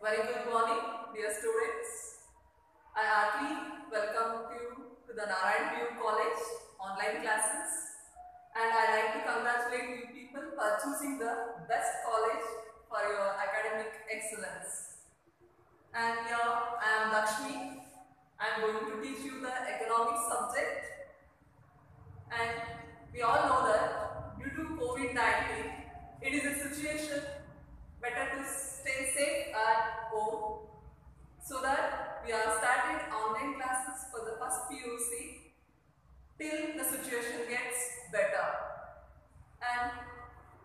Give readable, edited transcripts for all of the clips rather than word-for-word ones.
Very good morning, dear students. I heartily welcome you to the Narayan PUC College online classes, and I like to congratulate you people for choosing the best college for your academic excellence. And here I am Lakshmi. I am going to teach you the economics subject, and we all know that due to COVID-19, it is a situation better to stay safe at home, so that we are starting online classes for the first PUC till the situation gets better. And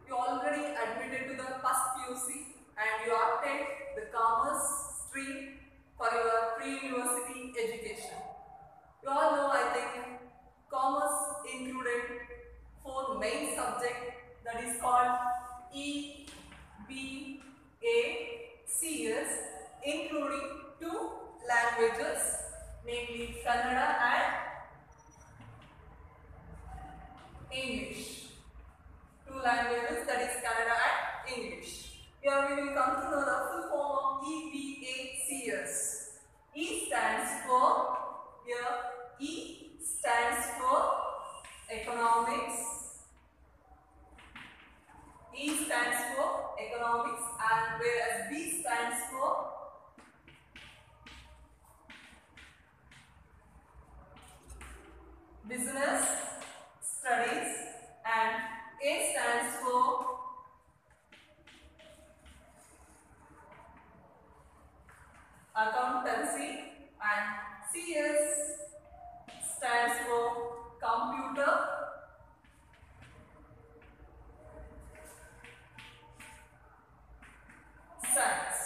you already admitted to the first PUC and you opted the commerce stream for your pre-university education. You all know, I think, commerce included 4 main subjects, that is called E, B, A, CS, including 2 languages, namely Kannada and English. 2 languages, that is Kannada and English. Here we will come to know the full form of EBACS. E stands for, E stands for economics. E stands for economics, and whereas B stands for business studies, and A stands for accountancy, and CS stands for computer science.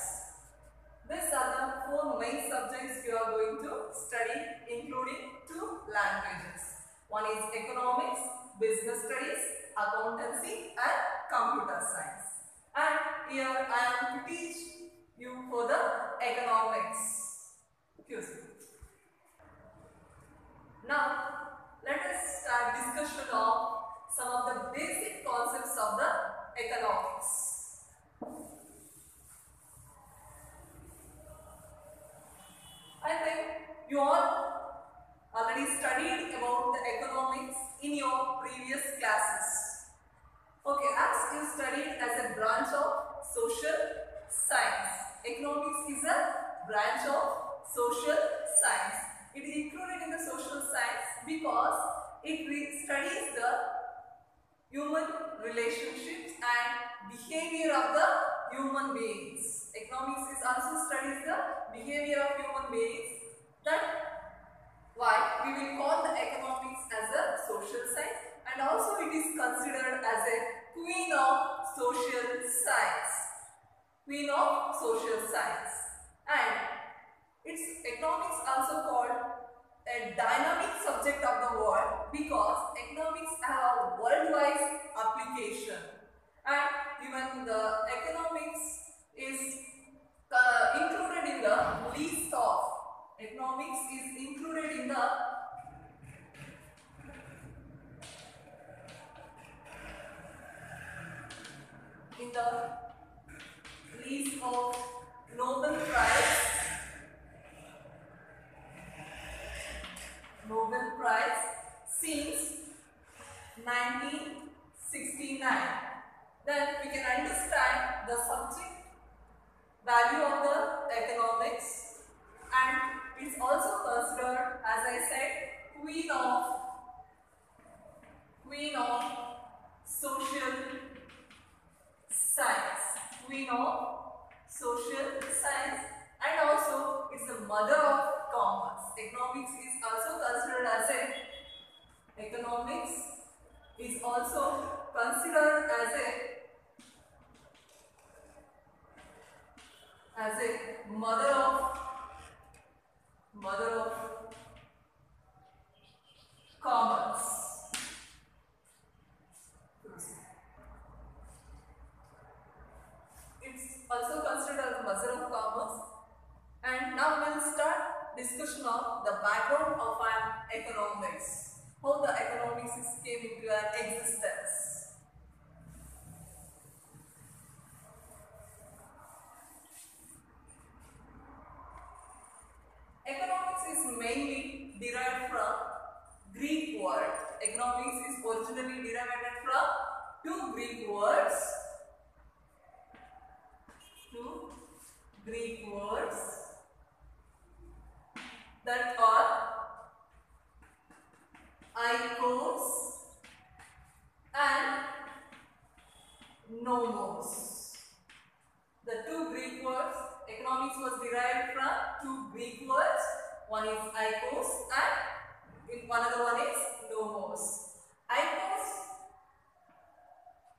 These are the 4 main subjects you are going to study, including 2 languages. One is economics, business studies, accountancy, and computer science. And here I am to teach you for the economics. Now, let us start discussion of some of the basic concepts of the economics. I think you all already studied about the economics in your previous classes. Okay, as you studied as a branch of social science. Economics is a branch of social science. It is included in the social science because it studies the human relationships and behavior of the human beings. Economics is also studies the behavior of human beings. That why we will call the economics as a social science, and also it is considered as a queen of social science. Queen of social science. And its economics also called a dynamic subject of the world because economics have a worldwide application, and even the economics is included in the list of economics is included in the list of Nobel Prize since 1969. Then we can understand the subject value of the economics, and it's also considered, as I said, queen of social science. Queen of social science, and also it's the mother of commerce. Economics is also considered as a mother of commerce. It's also considered as the mother of commerce. And now we will start discussion of the background of an economics. How the economics came into an existence. Greek words that are eikos and nomos. The two Greek words, economics was derived from two Greek words. One is eikos and another one is nomos. Eikos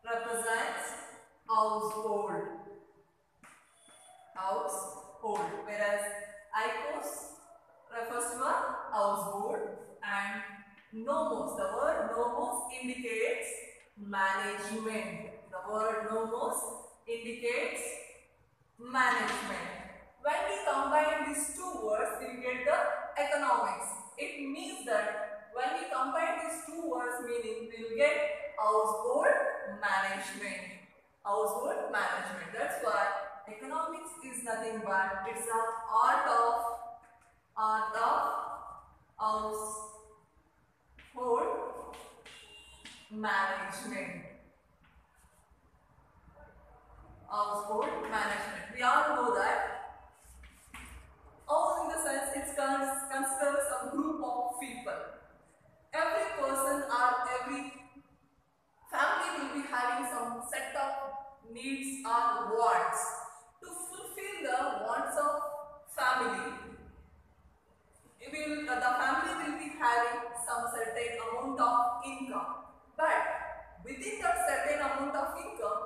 represents household, whereas eikos refers to a household, and nomos, the word nomos indicates management. The word nomos indicates management. When we combine these two words, we get the economics. It means that when we combine these two words, meaning we will get household management. Household management. That's why economics is nothing but it's the art of household management. Household management. We all know that house in the sense it considers a group of people. Every person or every family will be having some set of needs or wants. To fulfill the wants of family, the family will be having some certain amount of income. But within that certain amount of income,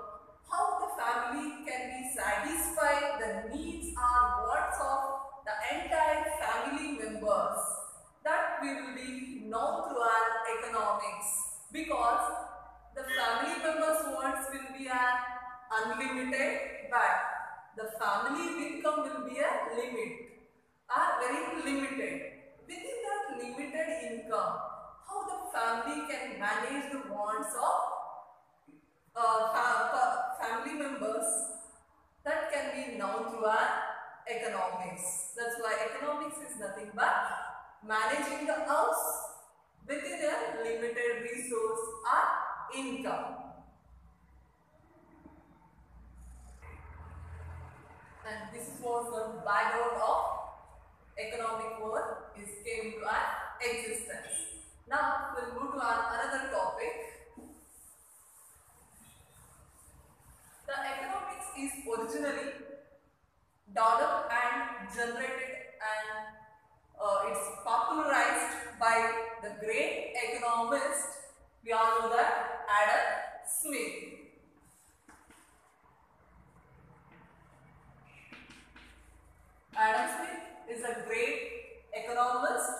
how the family can be satisfy the needs or wants of the entire family members, that will be known through our economics, because the family members' wants will be unlimited, but the family income will be a limit, very limited. Within that limited income, how the family can manage the wants of family members, that can be known through our economics. That's why economics is nothing but managing the house within a limited resource or income. And this was the background of economic word is came to our existence. Now we'll move to another topic. The economics is originally developed and generated, and it's popularized by the great economist, we all know that, Adam Smith. Adam Smith is a great economist.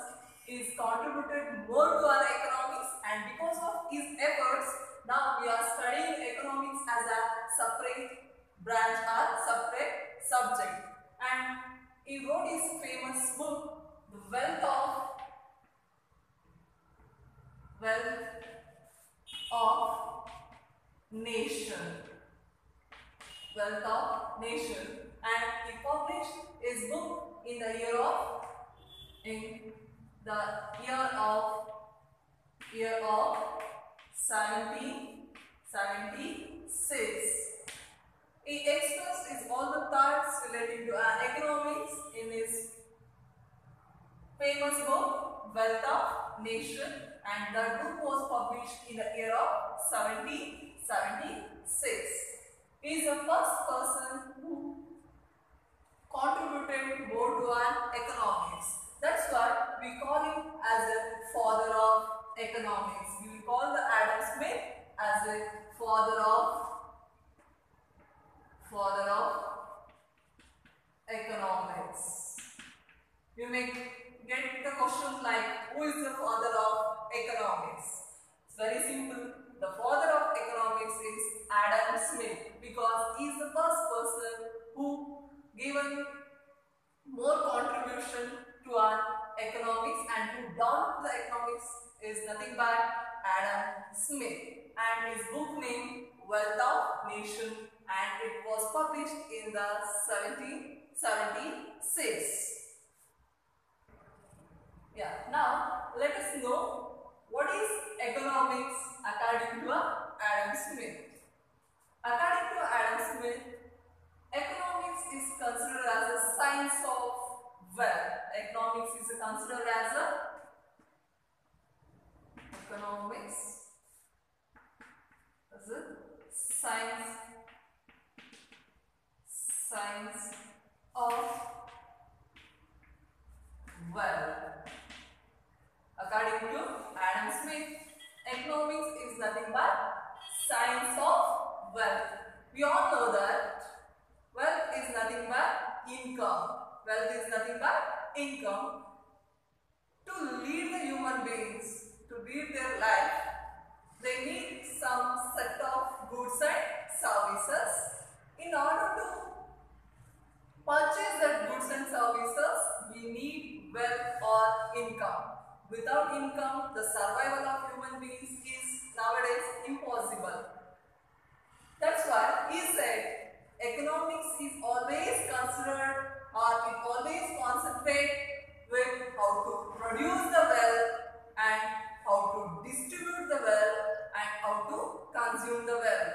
He's contributed more to our economics, and because of his efforts, now we are studying economics as a separate branch or separate subject. And he wrote his famous book, The Wealth of Nation. Wealth of Nation. And he published his book in the year of 1776. He expressed his all the thoughts relating to economics in his famous book Wealth of Nation, and that book was published in the year of 1776. He is the first person who contributed more to our economics. That's why we call him as a father of economics. We will call the Adam Smith as a father of economics. You may get the questions like, who is the father of economics? It's very simple. The father of economics is Adam Smith, because he is the first person who given more contribution to our economics, and who developed the economics is nothing but Adam Smith, and his book name Wealth of Nation, and it was published in the 1776. Yeah, now let us know what is economics according to Adam Smith. According to Adam Smith, economics is considered science of wealth. Economics is considered as a science of wealth. According to Adam Smith, economics is nothing but science of wealth. We all know that wealth is nothing but income. Wealth is nothing but income. To lead the human beings, to lead their life, they need some set of goods and services. In order to purchase that goods and services, we need wealth or income. Without income, the survival of human beings is nowadays impossible. That's why he said economics is always considered, or it always concentrate with how to produce the wealth and how to distribute the wealth and how to consume the wealth.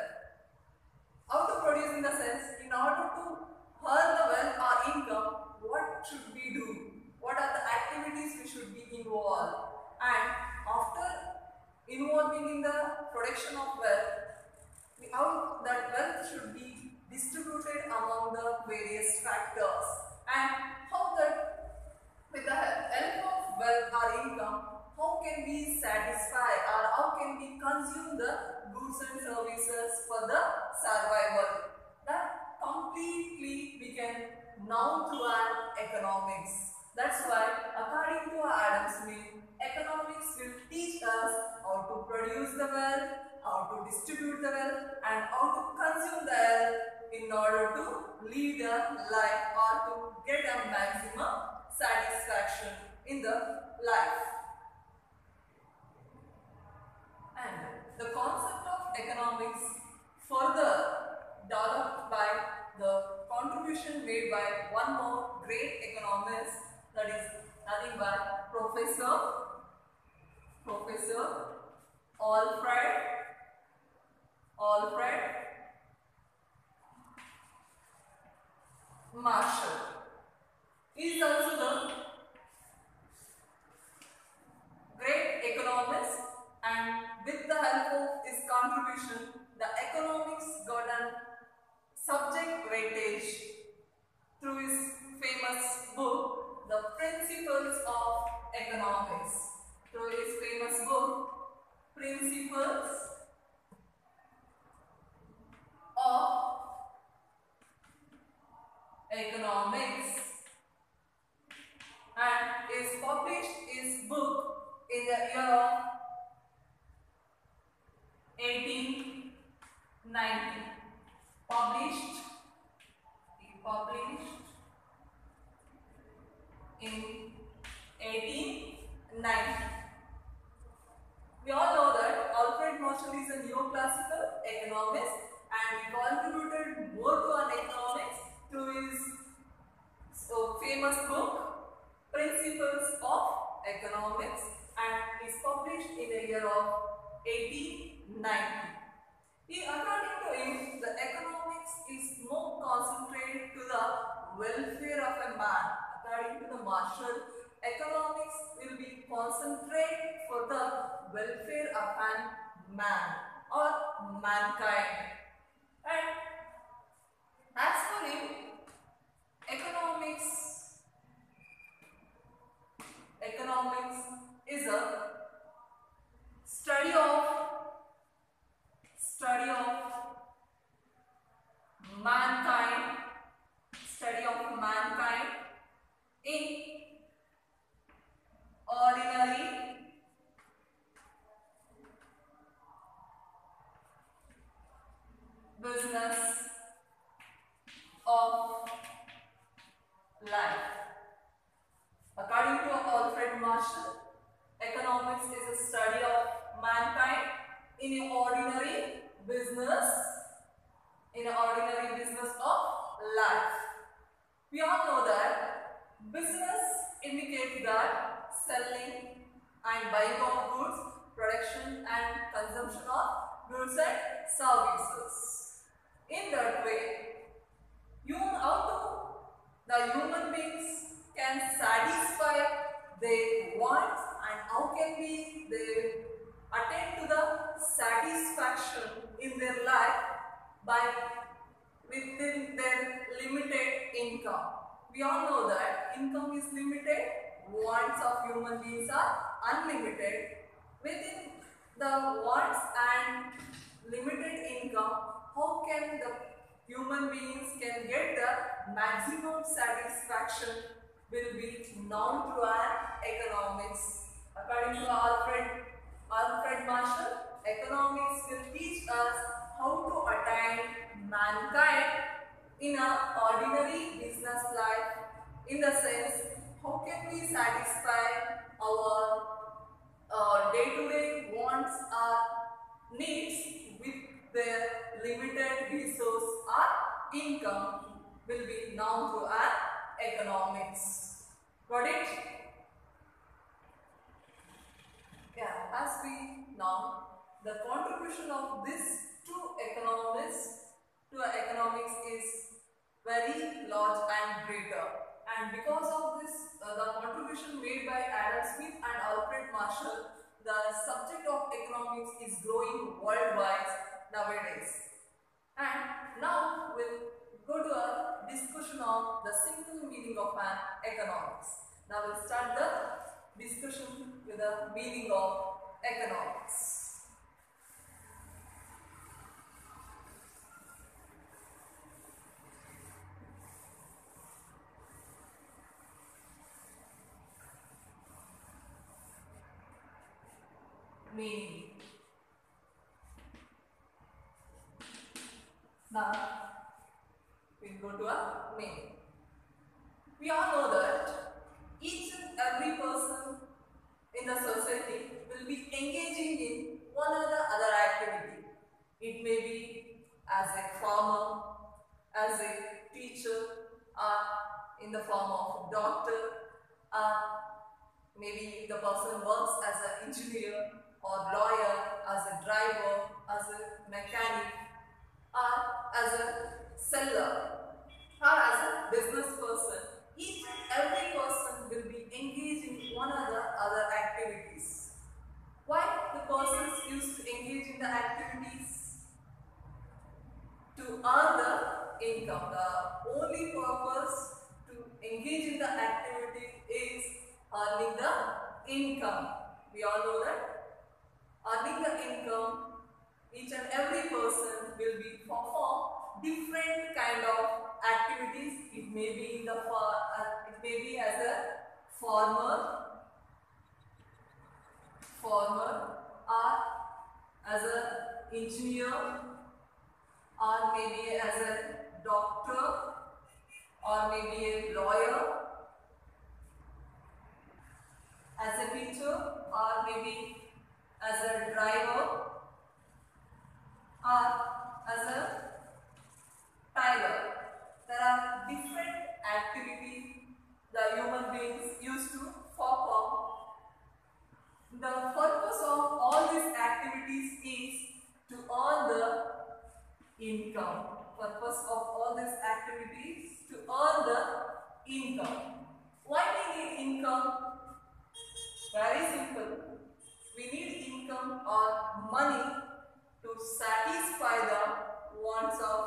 How to produce in the sense, in order to earn the wealth or income, what should we do? What are the activities we should be involved? And after involving in the production of wealth, how that wealth should be distributed among the various factors, and how that with the help of wealth or income, how can we satisfy or how can we consume the goods and services for the survival? That completely we can now to an economics. That's why according to Adam Smith, economics will teach us how to produce the wealth, how to distribute the wealth and how to consume the wealth in order to lead a life or to get a maximum satisfaction in the life. And the concept of economics further developed by the contribution made by one more great economist, that is nothing but Professor Alfred Marshall. He is also the great economist, and with the help of his contribution, the economics got a subject weightage through his famous book, The Principles of Economics. Through his famous book, Principles of Economics, and is published his book in the year of 1890. Published in 1890. We all know that Alfred Marshall is a neoclassical economist, and he contributed more to an economics through his famous book Principles of Economics, and is published in the year of 1890. According to him, the economics is more concentrated to the welfare of a man. According to the Marshall, economics will be concentrated for the welfare of a man or mankind. And as for him, economics is a study of mankind in ordinary business of life. According to Alfred Marshall, economics is a study of mankind in an ordinary business of life. We all know that business indicates that selling and buying of goods, production and consumption of goods and services. In that way, the human human beings can satisfy their wants and how can they attain to the satisfaction in their life by within their limited income. We all know that income is limited, wants of human beings are unlimited. Within the wants and limited income, how can the human beings can get the maximum satisfaction will be known through an economics. According to Alfred Marshall, economics will teach us how to attain mankind in an ordinary business life, in the sense how can we satisfy our day-to-day wants or needs with their limited resource or income will be known through an economics. Got it? Yeah, as we know, the contribution of this to economics is very large and greater. And because of this, the contribution made by Adam Smith and Alfred Marshall, the subject of economics is growing worldwide nowadays. And now we'll go to a discussion of the simple meaning of an economics. Now we'll start the discussion with the meaning of economics. Meaning. Now we'll go to a meaning. We all know that each and every person in the society will be engaging in one or the other activity. It may be as a farmer, as a teacher, or in the form of doctor, or maybe the person works as an engineer or lawyer, as a driver, as a mechanic, or as a seller, or as a business person. Each and every person will be engaged in one or the other activities. Why the persons used to engage in the activities? To earn the income. The only purpose to engage in the activity is earning the income. We all know that earning the income, each and every person will be perform different kind of activities. It may be in the it may be as a farmer, or as an engineer, or maybe as a doctor, or maybe a lawyer, as a teacher, or maybe as a driver, or as a tailor. There are different activities the human beings used to perform. The purpose of all these activities is to earn the income. Purpose of all these activities to earn the income. Why we need income? Very simple. We need income or money to satisfy the wants of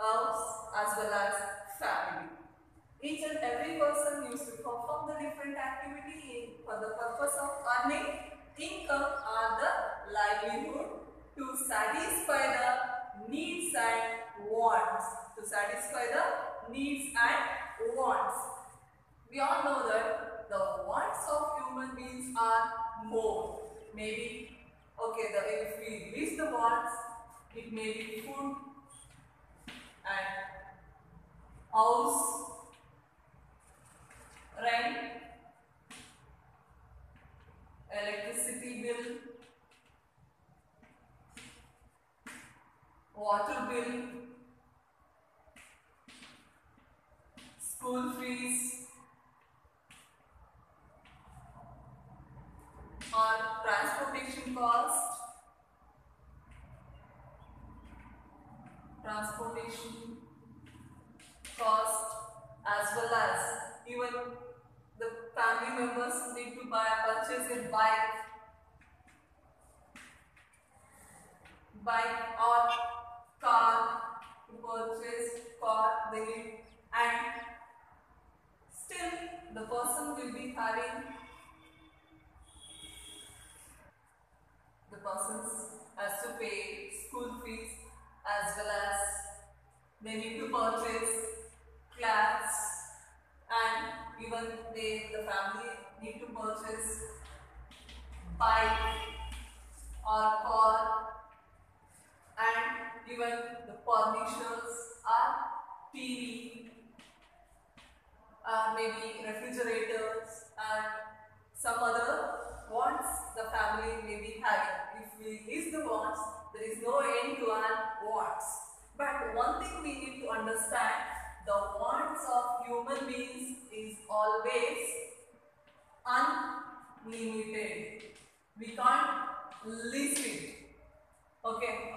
us as well as family. Each and every person used to perform the different activity for the purpose of earning income or the livelihood to satisfy the needs and wants. To satisfy the needs and wants. We all know that the wants of human beings are more. Maybe, okay, if we list the wants, it may be food and house, rent, electricity bill, water bill, school fees, or transportation cost, as well as even the family members need to purchase a bike or car, to purchase car they need, and still the person will be having, the persons has to pay school fees as well as they need to purchase clothes, and even the family need to purchase bike or car, and even the furnitures or TV, maybe refrigerators and some other wants the family may be having. If we list the wants, there is no end to our wants. But one thing we need to understand, the wants of human beings is always unlimited. We can't list it. Okay,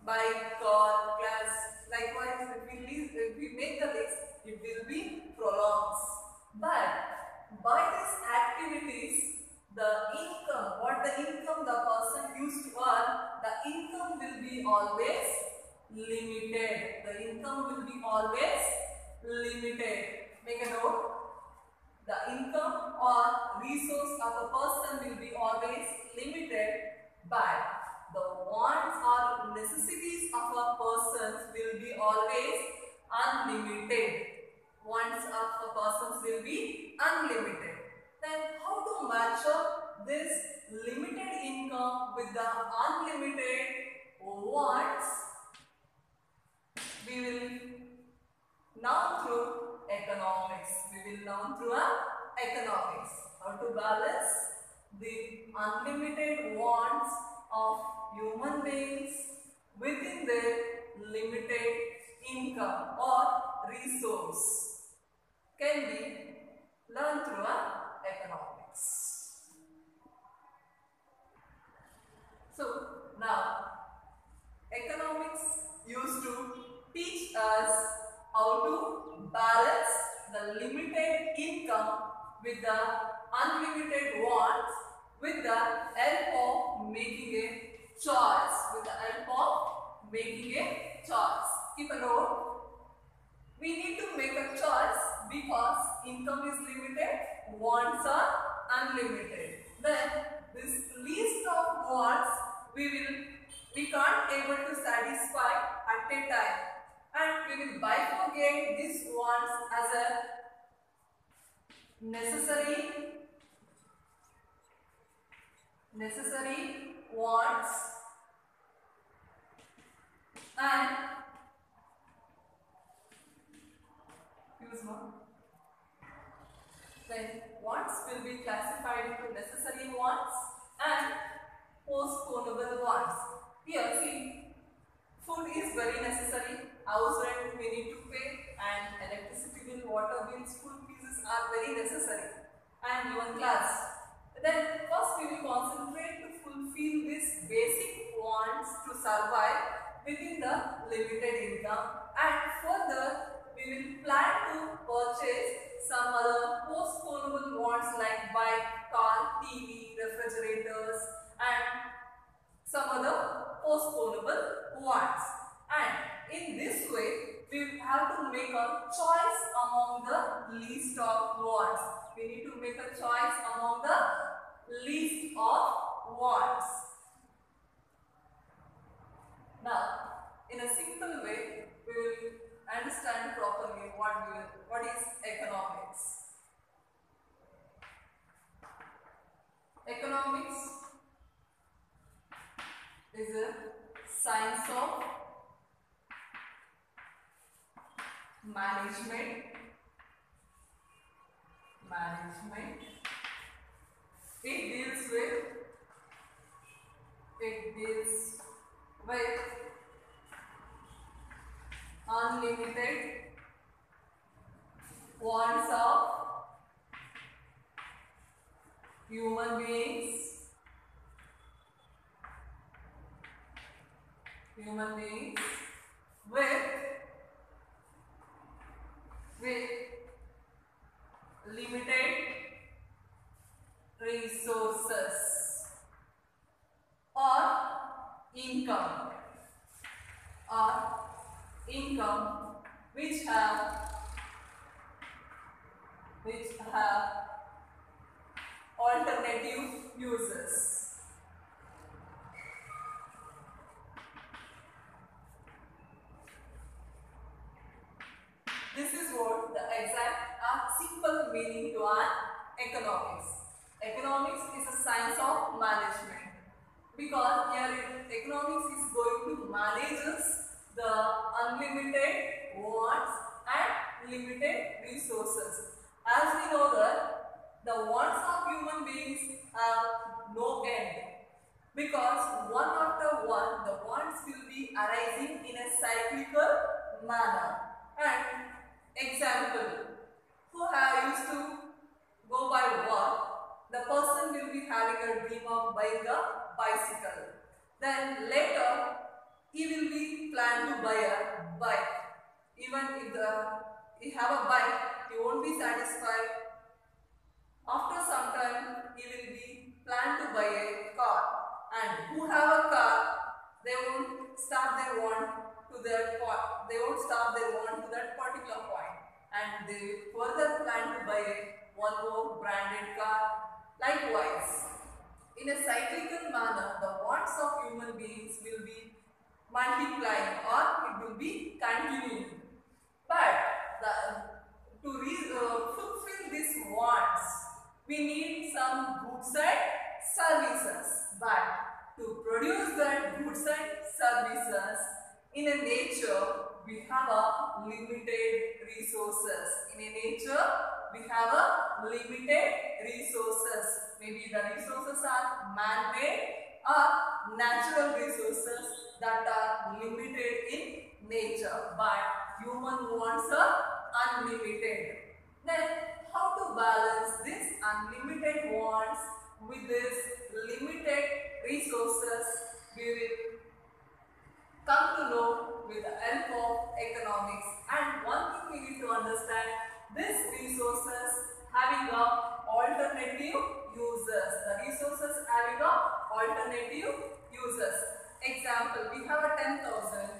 bike, car, class. Likewise, if we make the list, it will be prolonged. But by these activities, the income, the person used to earn, the income will be always limited. The income will be always limited. Make a note. The income or resource of a person will be always limited, but the wants or necessities of a person will be always unlimited. Wants of a person will be unlimited. Then how to match up this limited income with the unlimited wants? We will now through economics. Economics. How to balance the unlimited wants of human beings within their limited income or resource can be learned through economics. So now economics used to teach us how to balance the limited income with the unlimited wants with the help of making a choice. Keep a note. We need to make a choice because income is limited, wants are unlimited. Then this list of wants we can't able to satisfy at a time, and we will bifurcate these wants as a necessary wants and then wants will be classified into necessary wants and postponable wants. Here see, food is very necessary, house rent we need to pay, and electricity bill, water bill, school fees are very necessary, and even class. Then first we will concentrate to fulfill these basic wants to survive within the limited income, and further we will plan to purchase some other postponable wants like bike, car, TV, refrigerators and some other postponable wants. And in this way we have to make a choice among the list of wants. We need to make a choice among the list of wants. Now, in a simple way, we will understand properly what is economics. Economics is a science of management. It deals with unlimited wants of human beings with limited resources or income or income which have alternative uses. This is what the exact simple meaning to an economics. Economics is a science of management, because here economics is going to manage the unlimited wants and limited resources. As we know that the wants of human beings have no end, because one after one the wants will be arising in a cyclical manner. And example, who used to go by work, the person will be having a dream of buying a bicycle. Then later he will be plan to buy a bike. Even if he have a bike, he won't be satisfied. After some time he will be plan to buy a car. And who have a car, they won't start their want to their point. They won't stop their want to that particular point, and they further plan to buy one more branded car. Likewise, in a cyclical manner, the wants of human beings will be multiplying or it will be continuing. But to fulfill these wants, we need some goods and services. But to produce that goods and services, in a nature, we have a limited resources. In a nature, we have a limited resources. Maybe the resources are man-made or natural resources that are limited in nature. But human wants are unlimited. Then, how to balance this unlimited wants with this limited resources? We will come to know with the help of economics. And one thing we need to understand, these resources having a alternative uses. The resources having a alternative uses. Example, we have a 10,000,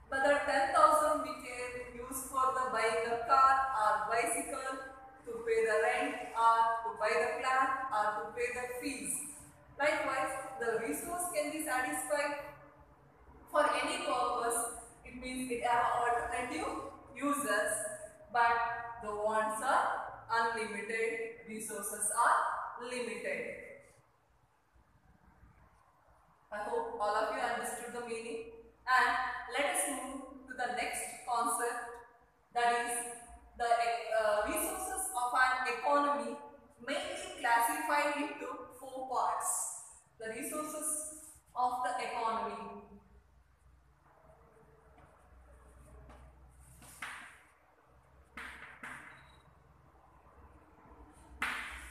but the 10,000 we can use for the buying a car or bicycle, to pay the rent or to buy the plant or to pay the fees. Likewise, the resource can be satisfied for any purpose. It means it have alternative uses, but the wants are unlimited, resources are limited. I hope all of you understood the meaning. And let us move to the next concept, that is the resources of an economy mainly classified into 4 parts. The resources of the economy.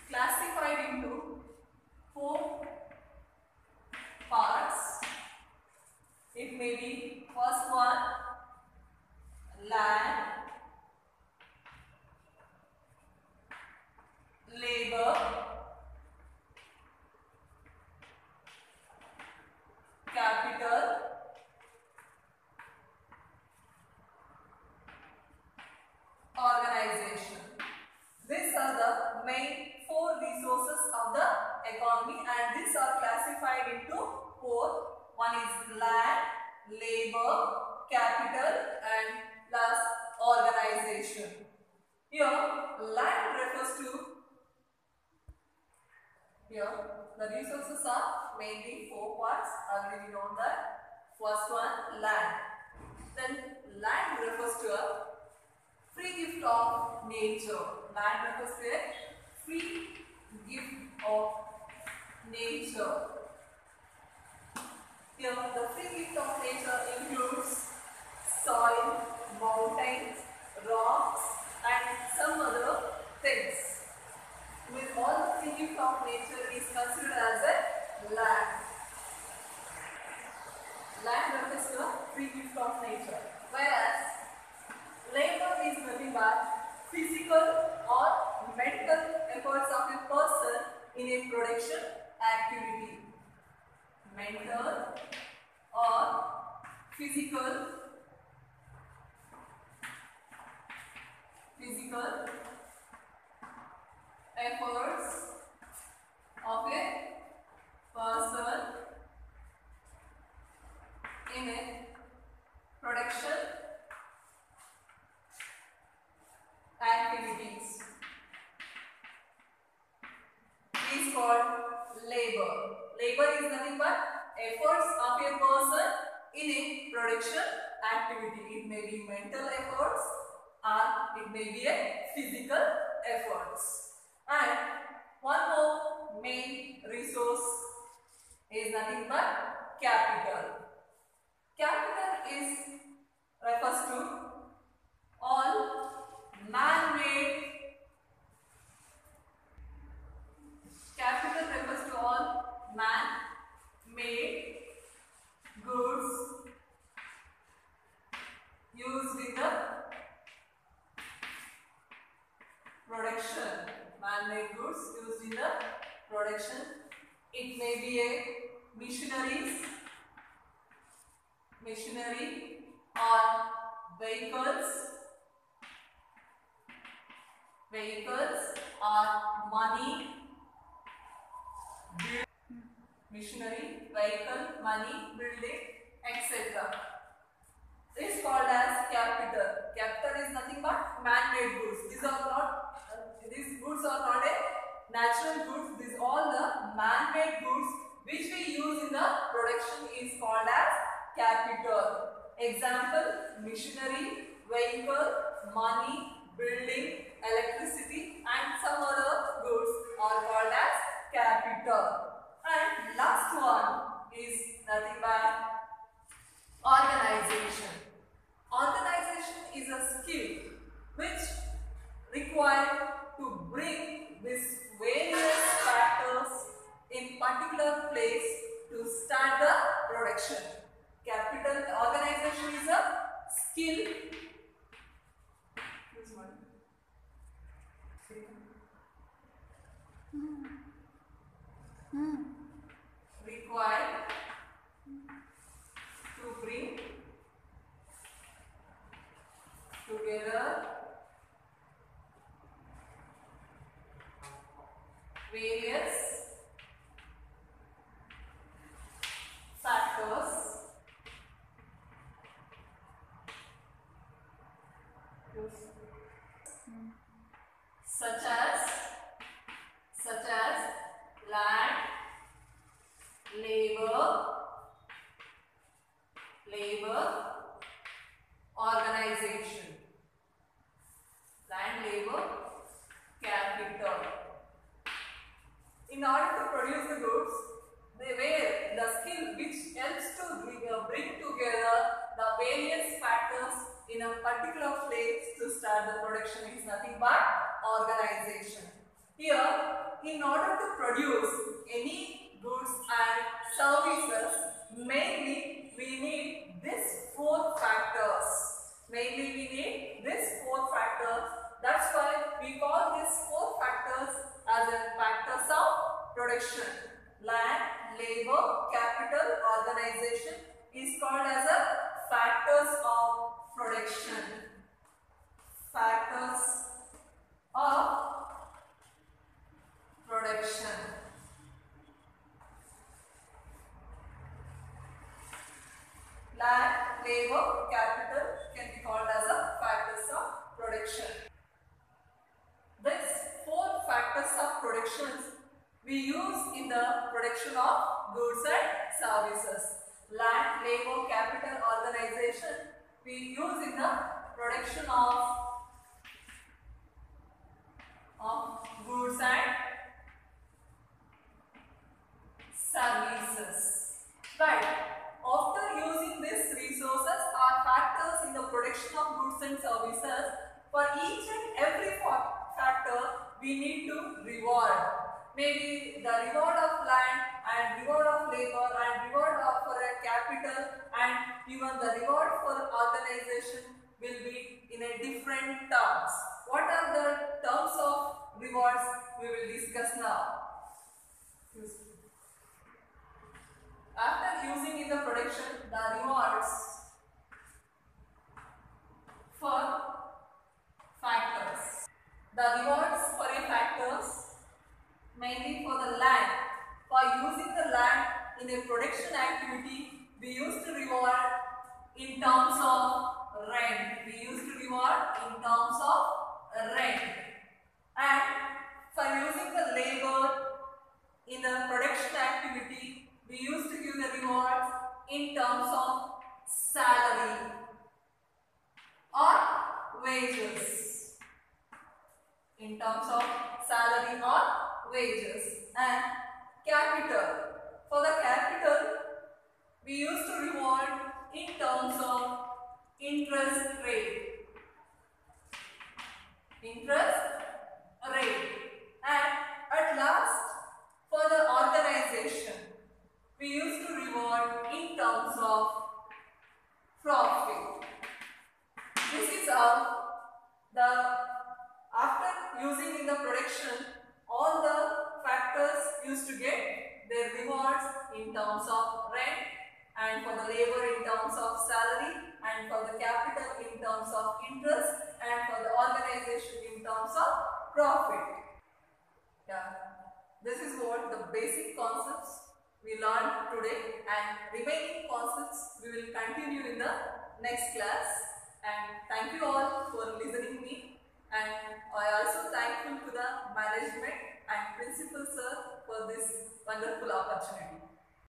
Classified into 4 parts. It may be first one, land, labor, capital, organization. These are the main 4 resources of the economy, and these are classified into 4. One is land, labor, capital, and plus organization. Here, land refers to, here the resources are mainly 4 parts. Already we know that. First one, land. Then land refers to a free gift of nature. Land refers to a free gift of nature. Here, the free gift of nature includes soil, mountains, rocks, and some other things. With all the free gift of nature is considered as a land. Land refers to a free gift of nature, whereas labor is nothing but physical or mental efforts of a person in a production activity. Mental or physical efforts of a person in a production activities is called labor. Labor is nothing but efforts of a person in a production activity. It may be mental efforts or it may be a physical efforts. And one more main resource is nothing but capital. Capital refers to all man-made. Capital refers to all man-made goods used in the production. Man-made goods used in the production. It may be a machinery or vehicles or money. Machinery, vehicle, money, building, etc. is called as capital. Capital is nothing but man-made goods. These goods are not a natural goods. These all the man-made goods which we use in the production is called as capital. Example: machinery, vehicle, money, building, electricity, and some other goods are called as capital. And last one is nothing but organization. Organization is a skill which required to bring these various factors in particular place to start the production. Capital organization is a skill required to bring together various factors such as land, labor, organization. Land, labor, capital. In order to produce the goods, they were the skill which helps to bring together the various factors in a particular place to start the production is nothing but organization. Here, in order to produce any goods and services, mainly we need these four factors. That's why we call these four factors as a factors of production. Land, labor, capital, organization is called as a factors of production. Factors of production. Land, labor, capital can be called as a factors of production. These four factors of productions we use in the production of goods and services. Land, labor, capital, organization we use in the production of goods and services. Right. After using these resources or factors in the production of goods and services, for each and every factor we need to reward. Maybe the reward of land and reward of labor and reward for a capital and even the reward for organization will be in a different terms. What are the terms of reward? The rewards for a factors mainly for the land. For using the land in a production activity, we used to reward in terms of rent. We used to reward in terms of rent. And for using the labor in the production activity, we used to give the rewards in terms of salary or wages. In terms of salary or wages. And capital. For the capital, we used to reward in terms of interest rate. Interest rate. And at last, for the organization, we used to reward in terms of profit. This is how after using in the production, all the factors used to get their rewards in terms of rent, and for the labor in terms of salary, and for the capital in terms of interest, and for the organization in terms of profit. Yeah, this is what the basic concepts we learned today, and remaining concepts we will continue in the next class. And thank you all for listening me, and I also thankful to the management and principal sir for this wonderful opportunity.